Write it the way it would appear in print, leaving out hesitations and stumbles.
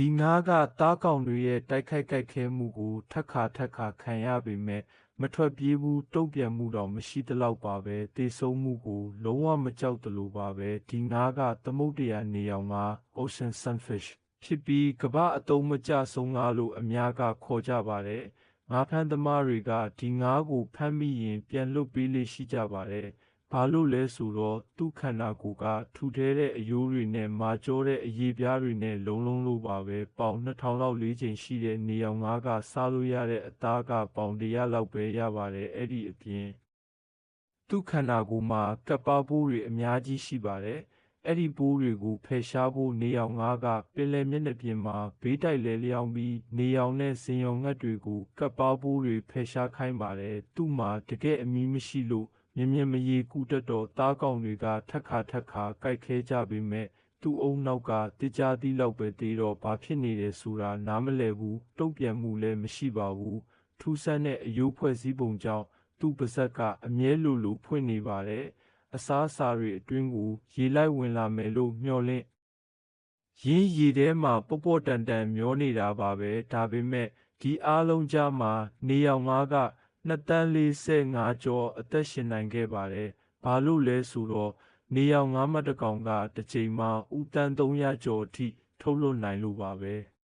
ဒီငါးကသားကောင်တွေရဲ့တိုက်ခိုက်ကြိုက်ခဲမှုကိုထပ်ခါခံရပေမဲ့မထွက်ပြေးဘူးတုံ့ပြန်မှုတော့မရှိသလောက်ပါပဲတေဆုံးမှုကိုလုံးဝမကြောက်သလိုပါပဲဒီငါးကသမုဒ္ဒရာနေရောင်ငါ Ocean Sunfish ဖြစ်ပြီးကမ္ဘာအသုံးမကျဆုံးငါလို့အများကခေါ်ကြပါတယ်ငါးဖမ်းသမားတွေကဒီငါးကိုဖမ်းမိရင်ပြန်လွတ်ပေးလေရှိကြပါတယ်ဘာလို့လဲဆိုတော့သူ့ခန္ဓာကိုယ်ကထူထဲတဲ့အယိုးတွေနဲ့မာကျောတဲ့အရေပြားတွေနဲ့လုံးလို့ပါပဲပေါင်2000လောက်4ချိန်ရှိတဲ့နေရောင်ငါးကစားလို့ရတဲ့အသားကပေါင်100လောက်ပဲရပါတယ်အဲ့ဒီအပြင်သူ့ခန္ဓာကိုယ်မှာကပ်ပါပိုးတွေအများကြီးရှိပါတယ်အဲ့ဒီပိုးတွေကိုဖယ်ရှားဖို့နေရောင်ငါးကပင်လယ်မျက်နှာပြင်မှာဘေးတိုက်လဲလျောင်းပြီးနေရောင်နဲ့ဇင်ရောင်ငတ်တွေကိုကပ်ပါပိုးတွေဖယ်ရှားခိုင်းပါတယ်သူ့မှာတကယ်အမီးမရှိလို့မြင်မရေကူတတ်တော့သားကောင်တွေကထက်ခါကြိုက်ခဲကြပေမဲ့သူ့အုံနောက်ကတကြသီးလောက်ပဲသေးတော့ဘာဖြစ်နေတယ်ဆိုတာနားမလည်ဘူးတုံ့ပြန်မှုလည်းမရှိပါဘူးထူးဆန်းတဲ့အယိုးဖွဲ့စည်းပုံကြောင့်သူ့ပါးစပ်ကအမြဲလိုဖွင့်နေပါတယ်အစားအစာတွေအတွင်းကိုရေလိုက်ဝင်လာမယ်လို့မျှော်လင့်ရင်းရေထဲမှာပေါ့တန်မျောနေတာပါပဲဒါပေမဲ့ဒီအားလုံးကြားမှာနေရောင်ငါးက2တန်း45ကျော်အသက်ရှင်နိုင်ခဲ့ပါတယ်။ဘာလို့လဲဆိုတော့နေရောင်ငါးမတ်တကောင်ကတစ်ချိန်မှာဦးတန်း300ကျော်အထိထုတ်လွှတ်နိုင်လို့ပါပဲ။